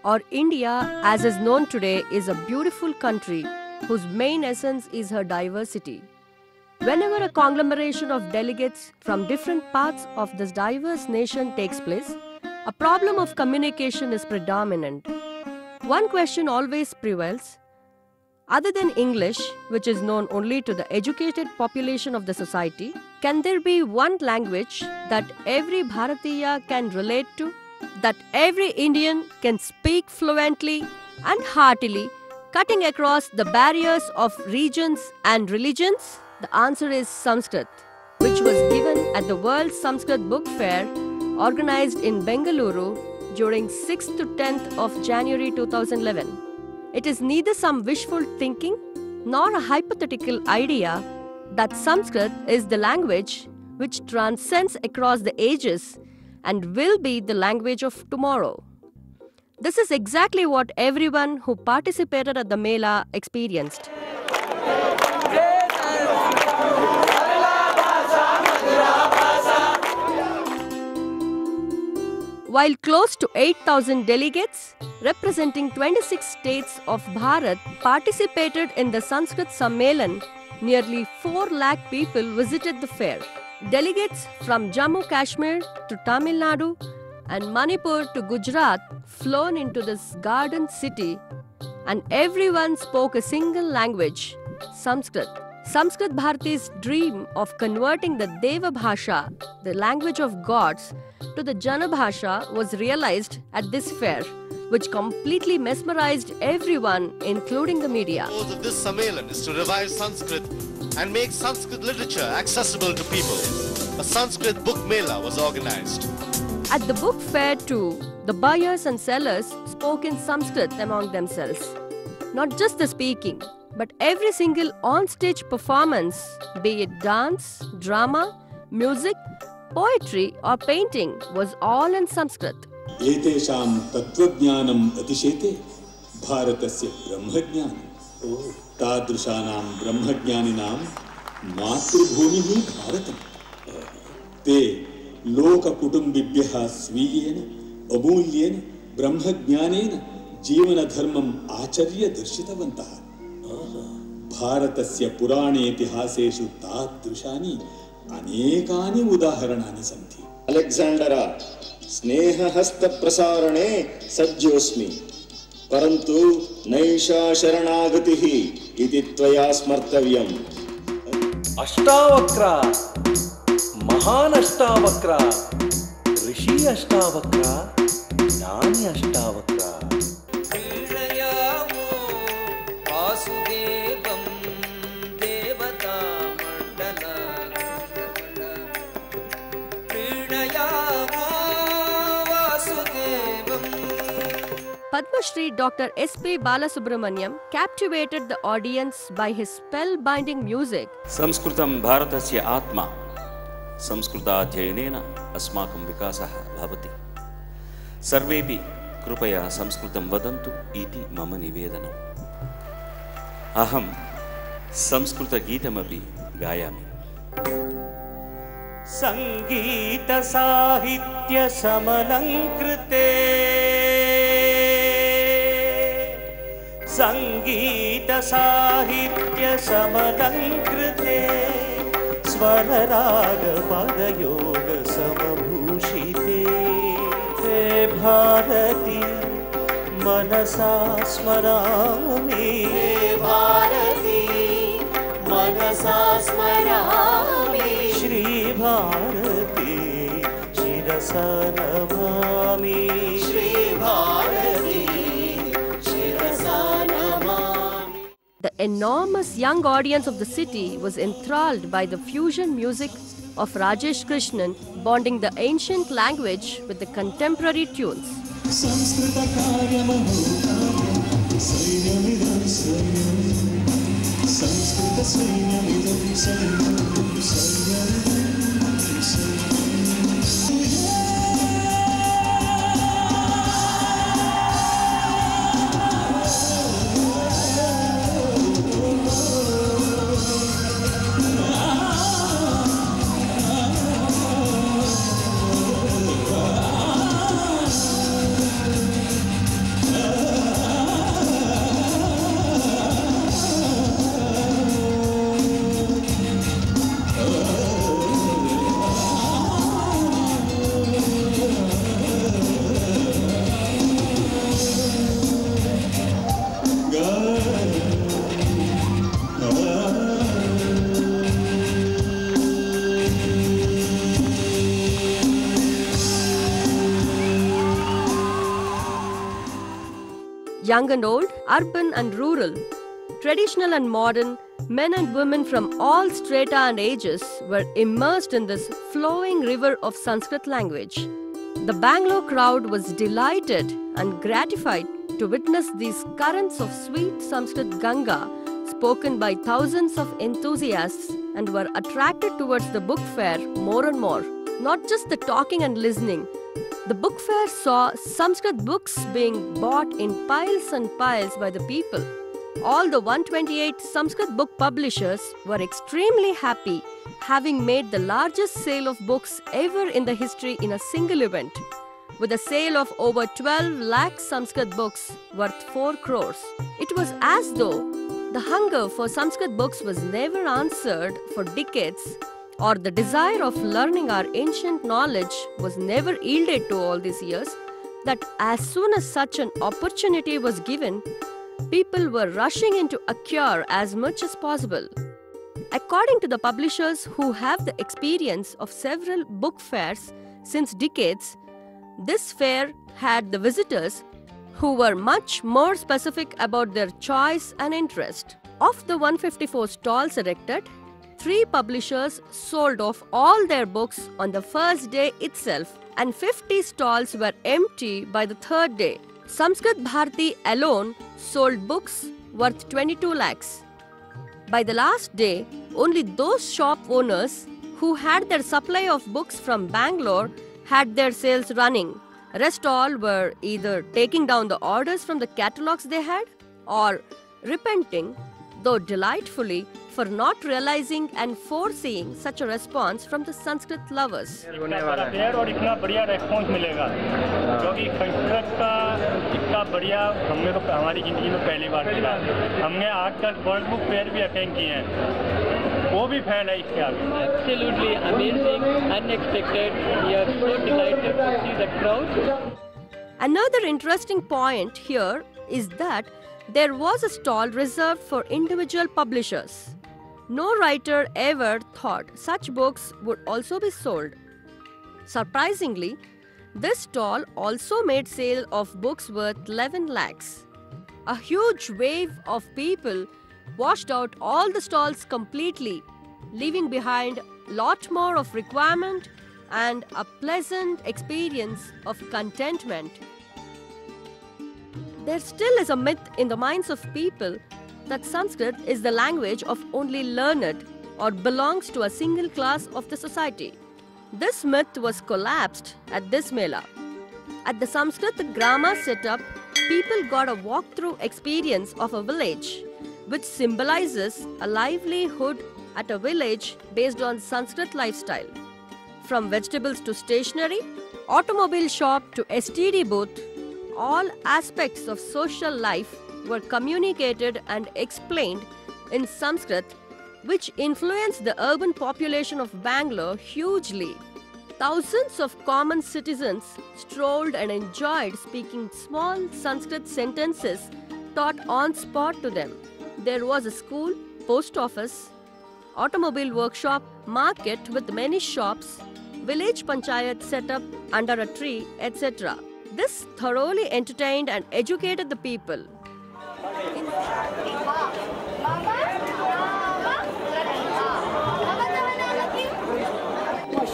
or India as is known today, is a beautiful country whose main essence is her diversity. Whenever a conglomeration of delegates from different parts of this diverse nation takes place, a problem of communication is predominant. One question always prevails. Other than English, which is known only to the educated population of the society, can there be one language that every Bharatiya can relate to? That every Indian can speak fluently and heartily, cutting across the barriers of regions and religions? The answer is Sanskrit, which was given at the World Sanskrit Book Fair organized in Bengaluru during 6th to 10th of January 2011. It is neither some wishful thinking nor a hypothetical idea that Sanskrit is the language which transcends across the ages and will be the language of tomorrow. This is exactly what everyone who participated at the Mela experienced. While close to 8,000 delegates representing 26 states of Bharat participated in the Sanskrit Sammelan, nearly 4 lakh people visited the fair. Delegates from Jammu Kashmir to Tamil Nadu and Manipur to Gujarat flown into this garden city, and everyone spoke a single language, Sanskrit. Sanskrit Bharati's dream of converting the Deva Bhasha, the language of gods, to the Jana Bhasha was realized at this fair, which completely mesmerized everyone, including the media. The goal of this Sammelan is to revive Sanskrit and make Sanskrit literature accessible to people. A Sanskrit book mela was organized. At the book fair too, the buyers and sellers spoke in Sanskrit among themselves. Not just the speaking, but every single on-stage performance, be it dance, drama, music, poetry or painting, was all in Sanskrit. एतेषां तत्त्वज्ञानम् अतिशेते भारतस्य ब्रह्मज्ञानं तादृशानां ब्रह्मज्ञानिनां मातृभूमिः भारतम् ते लोककुटुम्बिभ्यः स्वीयेन अमूल्येन ब्रह्मज्ञानेन जीवनधर्मम् आचर्य दर्शितवन्तः भारतस्य पुराणेतिहासेषु तादृशानि अनेकानि उदाहरणानि सन्ति अलेक्साण्डर स्नेहहस्तप्रसारणे सज्जोऽस्मि परन्तु नैषा शरणागतिः इति त्वया स्मर्तव्यम् अष्टावक्र महान् अष्टावक्र ऋषि अष्टावक्र ज्ञानी Ashtavakra Padma Shri Dr. S.P. Balasubramaniam captivated the audience by his spellbinding music. Samskritam Bharatasya Atma Samskritadhyayanena Asmakam Vikasah Bhavati Sarvepi Krupaya Samskritam Vadantu Iti Mama Nivedanam Aham Samskrita Geetamapi Gayami Sangeeta Sahitya Samalankrite संगीत साहित्य समलंकृते स्वर राग पद योग समभूषिते हे भारती मनसा स्मरामि हे भारती मनसा स्मरामि श्री भारती शिरसा Namami Shri Bharti The enormous young audience of the city was enthralled by the fusion music of Rajesh Krishnan, bonding the ancient language with the contemporary tunes. young and old, urban and rural, traditional and modern, men and women from all strata and ages were immersed in this flowing river of Sanskrit language. The Bangalore crowd was delighted and gratified to witness these currents of sweet Sanskrit Ganga spoken by thousands of enthusiasts and were attracted towards the book fair more and more. Not just the talking and listening. The book fair saw Sanskrit books being bought in piles and piles by the people. All the 128 Sanskrit book publishers were extremely happy, having made the largest sale of books ever in the history in a single event, with a sale of over 12 lakh Sanskrit books worth 4 crores. It was as though the hunger for Sanskrit books was never answered for decades, or the desire of learning our ancient knowledge was never yielded to all these years, that as soon as such an opportunity was given, people were rushing in to acquire as much as possible. According to the publishers who have the experience of several book fairs since decades, this fair had the visitors who were much more specific about their choice and interest. Of the 154 stalls erected, 3 publishers sold off all their books on the first day itself, and 50 stalls were empty by the third day. Sanskrit Bharati alone sold books worth 22 lakhs. By the last day, only those shop owners who had their supply of books from Bangalore had their sales running. Rest all were either taking down the orders from the catalogs they had or repenting, though delightfully, for not realizing and foreseeing such a response from the Sanskrit lovers. और इतना बढ़िया response मिलेगा क्योंकि संस्कृत का इतना बढ़िया हमने तो हमारी जिंदगी में पहली बार मिला। हमने आज तक वर्ल्ड बुक फेयर भी अटेंड किए हैं, वो भी फैल है इसके आगे। Absolutely amazing, unexpected. We are so delighted to see the crowd. Another interesting point here is that there was a stall reserved for individual publishers. No writer ever thought such books would also be sold. Surprisingly, this stall also made sale of books worth 11 lakhs. A huge wave of people washed out all the stalls completely, leaving behind a lot more of requirement and a pleasant experience of contentment. There still is a myth in the minds of people that Sanskrit is the language of only learned or belongs to a single class of the society. This myth was collapsed at this Mela. At the Samskrit Grama setup, people got a walk-through experience of a village, which symbolizes a livelihood at a village based on Sanskrit lifestyle. From vegetables to stationery, automobile shop to STD booth, all aspects of social life were communicated and explained in Sanskrit, which influenced the urban population of Bangalore hugely. Thousands of common citizens strolled and enjoyed speaking small Sanskrit sentences taught on spot to them. There was a school, post office, automobile workshop, market with many shops, village panchayat set up under a tree, etc. This thoroughly entertained and educated the people.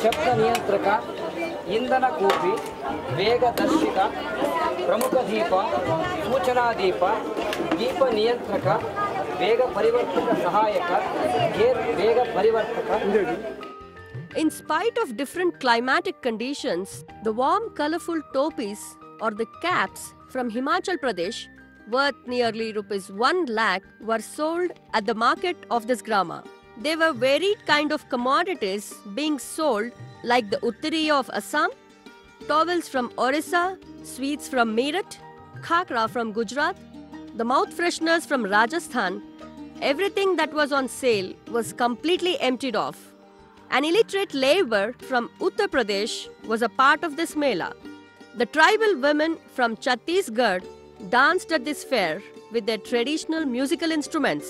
ಶಬ್ದ ನಿಯಂತ್ರಕ ಇಂಧನ ಕೂಪಿ ವೇಗದರ್ಶಕ ಪ್ರಮುಖ ದೀಪ ಸೂಚನಾ ದೀಪ ದೀಪ ನಿಯಂತ್ರಕ ವೇಗ ಪರಿವರ್ತಕ ಸಹಾಯಕ gear ವೇಗ ಪರಿವರ್ತಕ. In spite of different climatic conditions, the warm colorful topis or the caps from Himachal Pradesh worth nearly rupees 1 lakh were sold at the market of this grama. There were varied kind of commodities being sold like the uttariya of Assam, towels from Orissa, sweets from Meerut, khakra from Gujarat, the mouth fresheners from Rajasthan. Everything that was on sale was completely emptied off. An illiterate labor from Uttar Pradesh was a part of this mela. The tribal women from Chhattisgarh danced at this fair with their traditional musical instruments.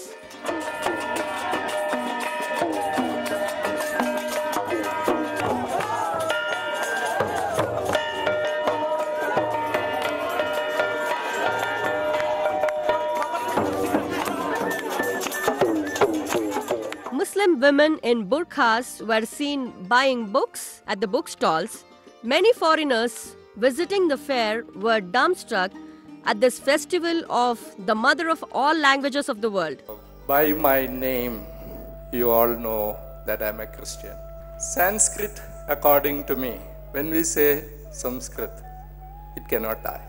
women in burqas were seen buying books at the bookstalls. Many foreigners visiting the fair were dumbstruck at this festival of the mother of all languages of the world. By my name, you all know that I am a Christian. Sanskrit, according to me, when we say Samskrit, it cannot die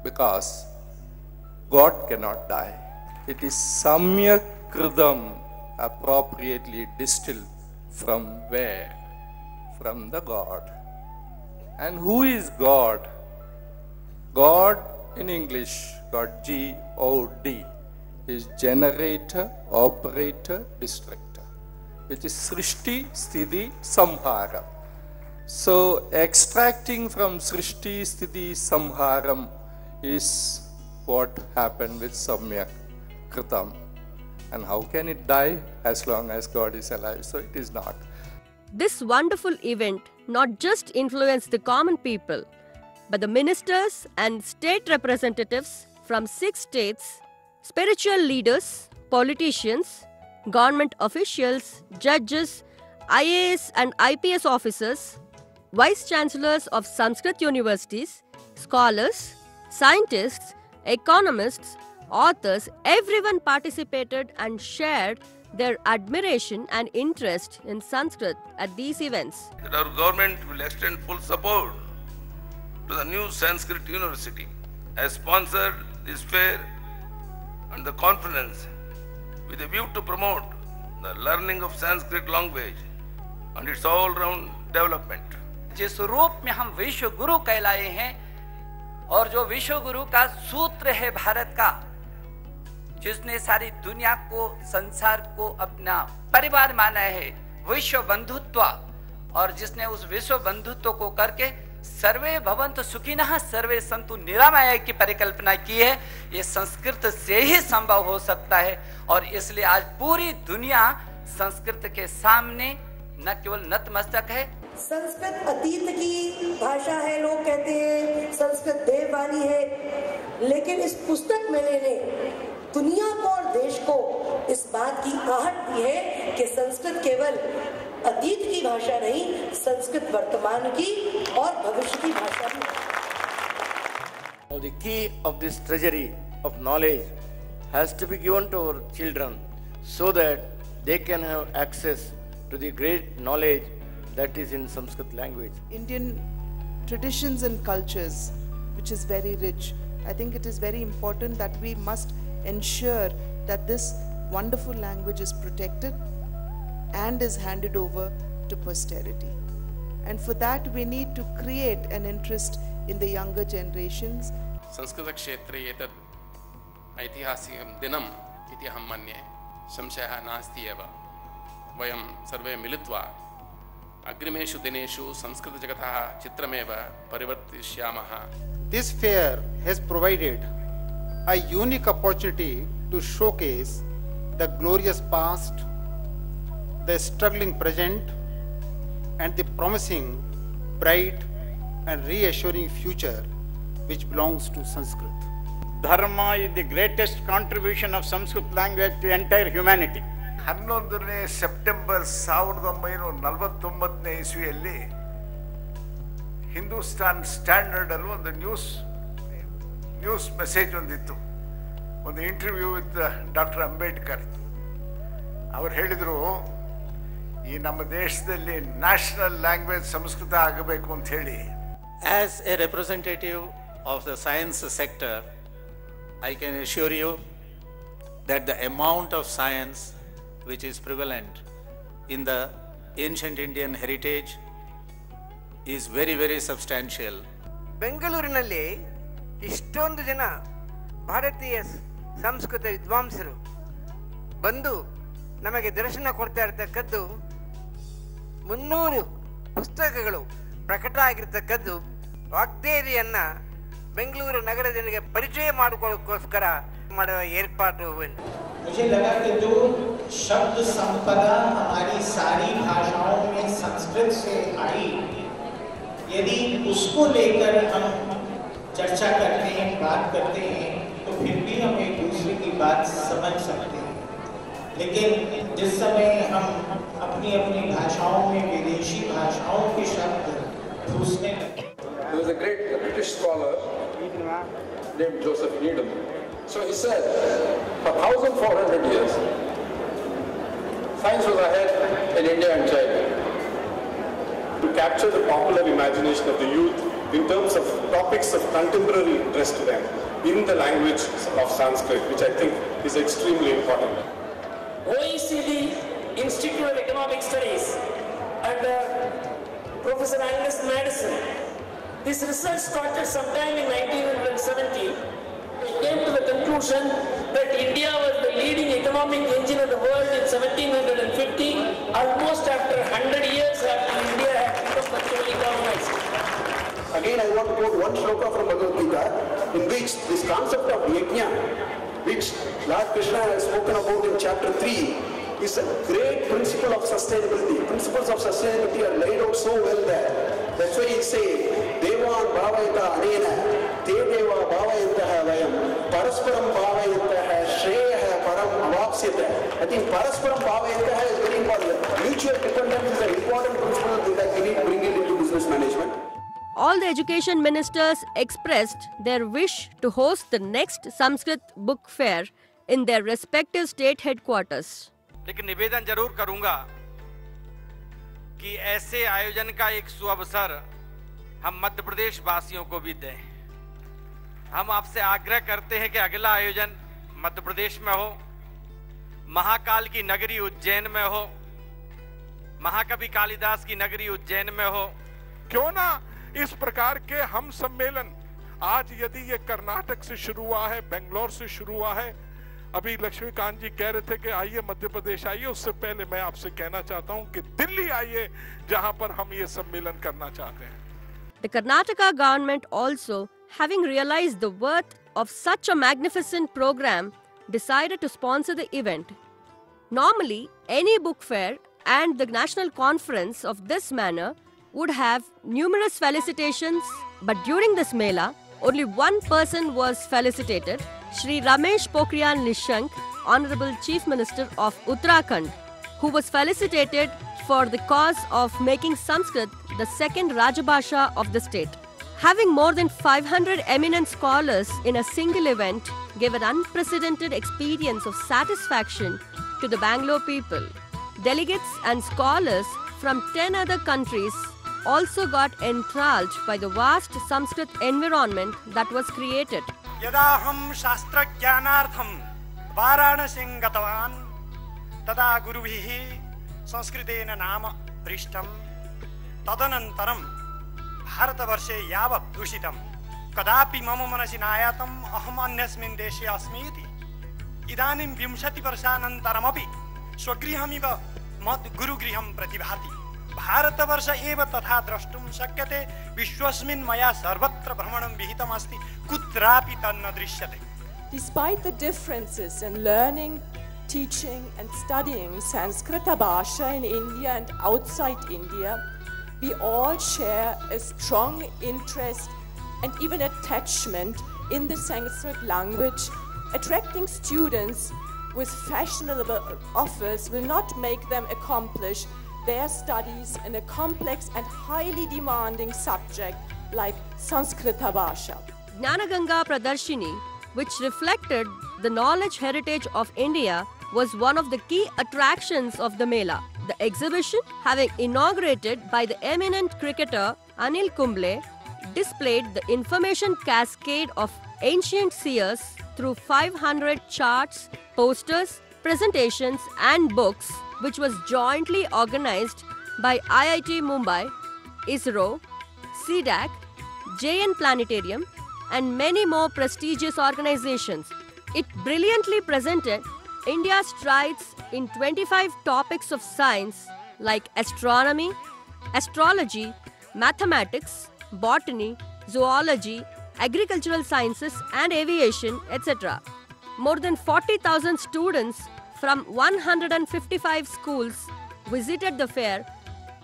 because God cannot die. It is Samskritam, appropriately distilled from where? From the God. And who is God? God in English, God, G-O-D, is generator, operator, destructor, which is Srishti, Sthiti, Samhara. So extracting from Srishti, Sthiti, Samharam is what happened with Samyak Kritam. And how can it die as long as God is alive? So it is not. This wonderful event not just influenced the common people, but the ministers and state representatives from 6 states, spiritual leaders, politicians, government officials, judges, IAS and IPS officers, vice chancellors of Sanskrit universities, scholars, scientists, economists, authors, everyone participated and shared their admiration and interest in Sanskrit at these events. That our government will extend full support to the new Sanskrit University, has sponsored this fair and the conference with a view to promote the learning of Sanskrit language and its all-round development. जिस रूप में हम विश्व गुरु कहलाए हैं और जो विश्व गुरु का सूत्र है भारत का, जिसने सारी दुनिया को, संसार को अपना परिवार माना है, विश्व बंधुत्व, और जिसने उस विश्व बंधुत्व को करके सर्वे भवन्तु सुखिनः सर्वे सन्तु निरामय की परिकल्पना की है, ये संस्कृत से ही संभव हो सकता है। और इसलिए आज पूरी दुनिया संस्कृत के सामने न केवल नतमस्तक है। संस्कृत अतीत की भाषा है, लोग कहते हैं संस्कृत देववाणी है, लेकिन इस पुस्तक मेले ने दुनिया को और देश को इस बात की आहट दी है कि संस्कृत केवल अतीत की भाषा नहीं, संस्कृत वर्तमान की और भविष्य की भाषा भी है। Now the key of this treasury of knowledge has to be given to our children so that they can have access to the great knowledge that is in Sanskrit language. Indian traditions and cultures, which is very rich. I think it is very important that we must ensure that this wonderful language is protected and is handed over to posterity. And for that we need to create an interest in the younger generations. Sanskrit क्षेत्रे एतत् ऐतिहासिकं दिनम् इति अहं मन्ये, संशयः नास्ति एव। वयं सर्वे मिलित्वा अग्रिमेषु दिनेषु संस्कृतजगतः चित्रमेव परिवर्तिष्यामः। This fair has provided a unique opportunity to showcase the glorious past, the struggling present, and the promising, bright and reassuring future which belongs to Sanskrit. Dharma is the greatest contribution of Sanskrit language to entire humanity. 11ನೇ September 1949ನೇ ಇಸ್ವಿಯಲ್ಲಿ Hindustan standard ಅಲ್ಲಿ ಒಂದು news message ಒಂದಿತ್ತು, ಒಂದು interview with doctor Ambedkar. ಅವ್ರು ಹೇಳಿದರು, ಈ ನಮ್ಮ ದೇಶದಲ್ಲಿ ನ್ಯಾಷನಲ್ ಲ್ಯಾಂಗ್ವೇಜ್ ಸಂಸ್ಕೃತ ಆಗಬೇಕು ಅಂತ ಹೇಳಿ. As a representative of the science sector, I can assure you that the amount of science which is prevalent in the ancient Indian heritage is very, very substantial. ಬೆಂಗಳೂರಿನಲ್ಲಿ ಇಷ್ಟೊಂದು ಜನ ಭಾರತೀಯ ಸಂಸ್ಕೃತ ವಿದ್ವಾಂಸರು ಬಂದು ನಮಗೆ ದರ್ಶನ ಕೊಡ್ತಾ ಇರ್ತಕ್ಕದ್ದು, 300 ಪುಸ್ತಕಗಳು ಪ್ರಕಟ ಆಗಿರ್ತಕ್ಕದ್ದು ವಾಗ್ದೇವಿಯನ್ನ ಬೆಂಗಳೂರು ನಗರ ಜನರಿಗೆ ಪರಿಚಯ ಮಾಡಿಕೊಳ್ಳೋಕ್ಕೋಸ್ಕರ ಮಾಡುವ ಏರ್ಪಾಟು. मुझे लगा कि जो शब्द संपदा हमारी सारी भाषाओं में संस्कृत से आई, यदि उसको लेकर हम चर्चा करते हैं, बात करते हैं, तो फिर भी हम एक दूसरे की बात समझ सकते हैं। लेकिन जिस समय हम अपनी अपनी भाषाओं में विदेशी भाषाओं के शब्द घुसने लगे. There was a great British scholar named Joseph Needham. So he said, for 1,400 years, science was ahead in India and China. To capture the popular imagination of the youth in terms of topics of contemporary interest to them in the language of Sanskrit, which I think is extremely important. OECD Institute of Economic Studies under Professor Angus Madison. This research started sometime in 1970. They came to the conclusion that India was the leading economic engine of the world in 1750, almost after 100 years after India had become virtually colonized. Again, I want to quote one shloka from Bhagavad Gita, in which this concept of yajna, which Lord Krishna has spoken about in chapter 3, is a great principle of sustainability. Principles of sustainability are laid out so well there. That's why he says, Devan bhavayata anena, te deva bhavayataha vayam, parasparam bhavayataha, shreyaha param avapsyata. I think parasparam bhavayataha is very important. Mutual dependence is an important principle that we need to bring it into business management. All the education ministers expressed their wish to host the next Samskrit book fair in their respective state headquarters. लेकिन निवेदन जरूर करूंगा कि ऐसे आयोजन का एक सुअवसर हम मध्य प्रदेश वासियों को भी दें. हम आपसे आग्रह करते हैं कि अगला आयोजन मध्य प्रदेश में हो, महाकाल की नगरी उज्जैन में हो, महाकवि कालिदास की नगरी उज्जैन में हो. क्यों ना इस प्रकार के हम सम्मेलन, आज यदि ये कर्नाटक से शुरू हुआ है, बेंगलोर से शुरू हुआ है, अभी लक्ष्मीकांत जी कह रहे थे कि आइए मध्य प्रदेश आइए, उससे पहले मैं आपसे कहना चाहता हूं कि दिल्ली आइए जहां पर हम ये सम्मेलन करना चाहते हैं. The Karnataka government also, having realized the worth of such a magnificent program, decided to sponsor the event. Normally, any book fair and the national conference of this manner would have numerous felicitations, but during this Mela, only one person was felicitated, Shri Ramesh Pokhriyal Nishank, Honorable Chief Minister of Uttarakhand, who was felicitated for the cause of making Sanskrit the second Rajabhasha of the state. Having more than 500 eminent scholars in a single event gave an unprecedented experience of satisfaction to the Bangalore people. Delegates and scholars from 10 other countries also got enthralled by the vast Sanskrit environment that was created. यदाहं शास्त्रज्ञानार्थं वाराणसीं गतवान् तदा गुरुभिः संस्कृतेन नाम पृष्टं तदनन्तरं भारतवर्षे यावत् दूषितं कदापि मम मनसि नायातम् अहम् अन्यस्मिन् देशे अस्मि इति. इदानीं 20 वर्षानन्तरमपि स्वगृहमिव मत् गुरुगृहं प्रतिभाति. भारतवर्ष एव तथा द्रष्टुं शक्यते. विश्वस्मिन् मया सर्वत्र भ्रमणं विहितम् अस्ति, कुत्रापि तन्न दृश्यते. Despite the differences in learning, teaching and studying Sanskrit Bhasha in India and outside India, we all share a strong interest and even attachment in the Sanskrit language. Attracting students with fashionable offers will not make them accomplish their studies in a complex and highly demanding subject like Sanskrit Bhasha. Jnanaganga Pradarshini, which reflected the knowledge heritage of India, was one of the key attractions of the Mela. The exhibition, having inaugurated by the eminent cricketer Anil Kumble, displayed the information cascade of ancient seers through 500 charts, posters, presentations and books, which was jointly organized by IIT Mumbai, ISRO, CDAC, JN Planetarium and many more prestigious organizations. It brilliantly presented India's strides in 25 topics of science like astronomy, astrology, mathematics, botany, zoology, agricultural sciences and aviation, etc. More than 40,000 students from 155 schools visited the fair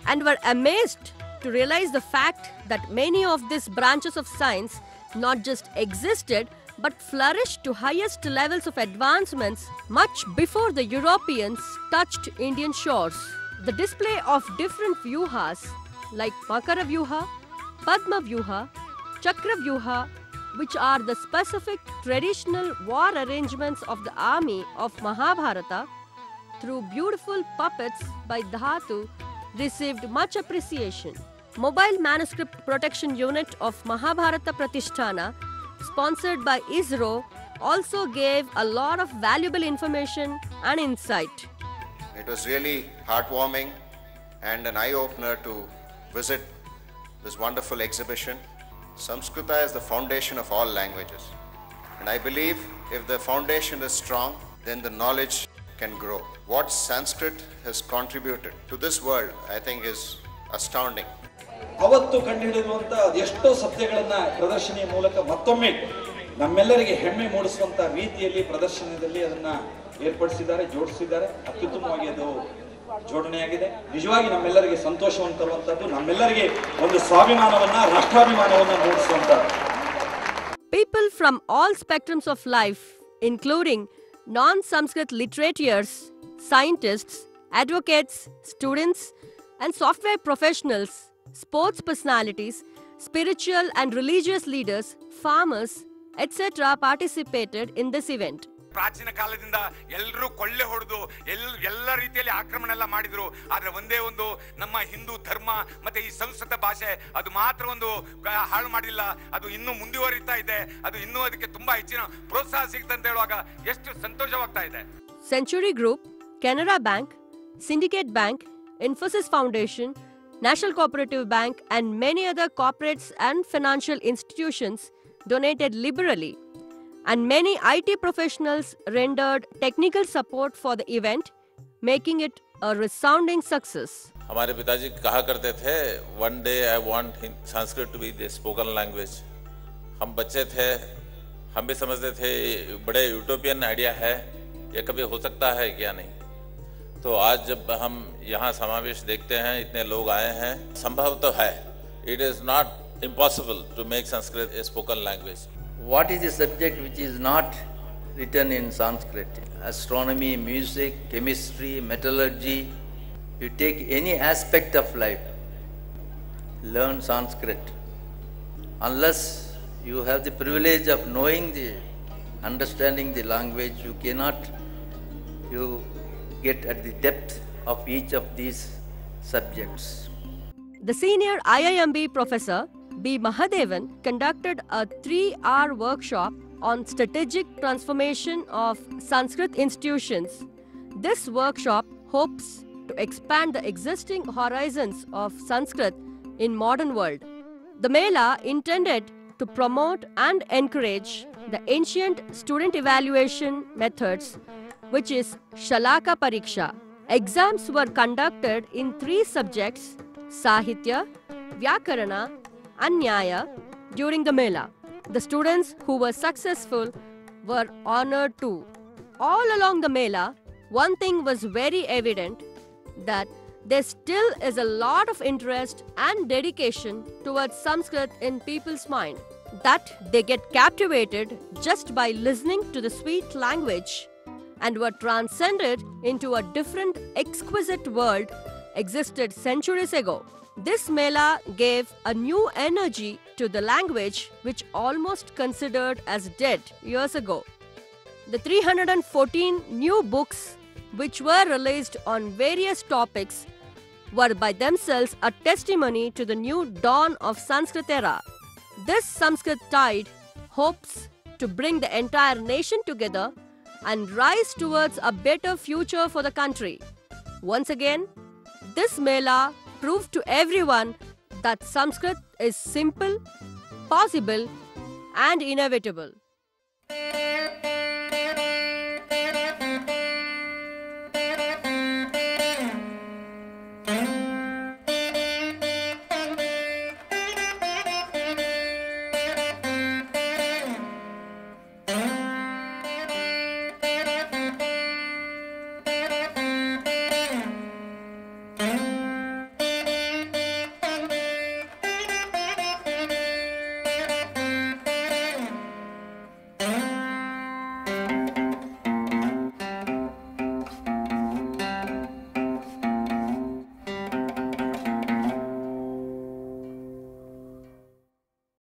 and were amazed to realize the fact that many of these branches of science not just existed but flourished to highest levels of advancements much before the Europeans touched Indian shores. The display of different vyuhas like Makara Vyuha, Padma Vyuha, Chakra Vyuha, which are the specific traditional war arrangements of the army of Mahabharata, through beautiful puppets by Dhatu, received much appreciation. Mobile Manuscript Protection Unit of Mahabharata Pratisthana, sponsored by ISRO, also gave a lot of valuable information and insight. It was really heartwarming and an eye-opener to visit this wonderful exhibition. Samskrita is the foundation of all languages. And I believe if the foundation is strong, then the knowledge can grow. What Sanskrit has contributed to this world, I think, is astounding. ಅವತ್ತು ಕಂಡುಹಿಡಿಯುವಂತ ಎಷ್ಟೋ ಸತ್ಯಗಳನ್ನ ಪ್ರದರ್ಶನೀಯ ಮೂಲಕ ಮತ್ತೊಮ್ಮೆ ನಮ್ಮೆಲ್ಲರಿಗೆ ಹೆಮ್ಮೆ ಮೂಡಿಸುವಂತ ರೀತಿಯಲ್ಲಿ ಪ್ರದರ್ಶನದಲ್ಲಿ ಅದನ್ನ ಏರ್ಪಡಿಸಿದ್ದಾರೆ, ಜೋಡಿಸಿದ್ದಾರೆ. ಅತ್ಯುತ್ತಮವಾಗಿ ಅದು ಜೋಡಣೆಯಾಗಿದೆ. ನಿಜವಾಗಿ ನಮ್ಮೆಲ್ಲರಿಗೆ ಸಂತೋಷವನ್ನು ತರುವಂತದ್ದು, ನಮ್ಮೆಲ್ಲರಿಗೆ ಒಂದು ಸ್ವಾಭಿಮಾನವನ್ನ, ರಾಷ್ಟ್ರಾಭಿಮಾನವನ್ನ ಮೂಡಿಸುವಂತದ್ದು. People from all spectrums of life, including non-Sanskrit literateurs, scientists, advocates, students, and software professionals, sports personalities, spiritual and religious leaders, farmers, etc. participated in this event. ಪ್ರಾಚೀನ ಕಾಲದಿಂದ ಎಲ್ಲರೂ ಕೊಳ್ಳೆ ಹೊಡೆದು ಎಲ್ಲ ರೀತಿಯಲ್ಲಿ ಆಕ್ರಮಣ ಎಲ್ಲ ಮಾಡಿದ್ರು. ಆದ್ರೆ ಒಂದೇ ಒಂದು ನಮ್ಮ ಹಿಂದೂ ಧರ್ಮ ಮತ್ತೆ ಈ ಸಂಸ್ಕೃತ ಭಾಷೆ ಅದು ಮಾತ್ರ ಒಂದು ಹಾಳು ಮಾಡಿಲ್ಲ. ಅದು ಇನ್ನೂ ಮುಂದುವರಿತಾ ಇದೆ. ಅದು ಇನ್ನೂ ಅದಕ್ಕೆ ತುಂಬಾ ಹೆಚ್ಚಿನ ಪ್ರೋತ್ಸಾಹ ಸಿಗುತ್ತೆ ಅಂತ ಹೇಳುವಾಗ ಎಷ್ಟು ಸಂತೋಷವಾಗ್ತಾ ಇದೆ. Century Group, Canara Bank, Syndicate Bank, Infosys Foundation, National Cooperative Bank, and many other corporates and financial institutions donated liberally, and many IT professionals rendered technical support for the event, making it a resounding success. हमारे पिताजी कहा करते थे, one day I want Sanskrit to be the spoken language. हम बच्चे थे, हम भी समझते थे बड़े यूटोपियन आइडिया है, ये कभी हो सकता है क्या नहीं. तो आज जब हम यहाँ समावेश देखते हैं, इतने लोग आए हैं, संभव तो है. It is not impossible to make Sanskrit a spoken language. What is the subject which is not written in Sanskrit? Astronomy, music, chemistry, metallurgy. You take any aspect of life, learn Sanskrit. Unless you have the privilege of knowing understanding the language, you cannot get at the depth of each of these subjects. The senior IIMB professor B. Mahadevan conducted a 3-hour workshop on strategic transformation of Sanskrit institutions. This workshop hopes to expand the existing horizons of Sanskrit in modern world. The Mela intended to promote and encourage the ancient student evaluation methods, which is Shalaka Pariksha. Exams were conducted in 3 subjects: Sahitya, Vyakarana, and Nyaya during the Mela. The students who were successful were honored too. All along the Mela, one thing was very evident, that there still is a lot of interest and dedication towards Sanskrit in people's mind, that they get captivated just by listening to the sweet language and were transcended into a different exquisite world existed centuries ago. This Mela gave a new energy to the language which almost considered as dead years ago. The 314 new books which were released on various topics were by themselves a testimony to the new dawn of Sanskrit era. This Sanskrit tide hopes to bring the entire nation together and rise towards a better future for the country. Once again, this Mela proved to everyone that Sanskrit is simple, possible, and inevitable.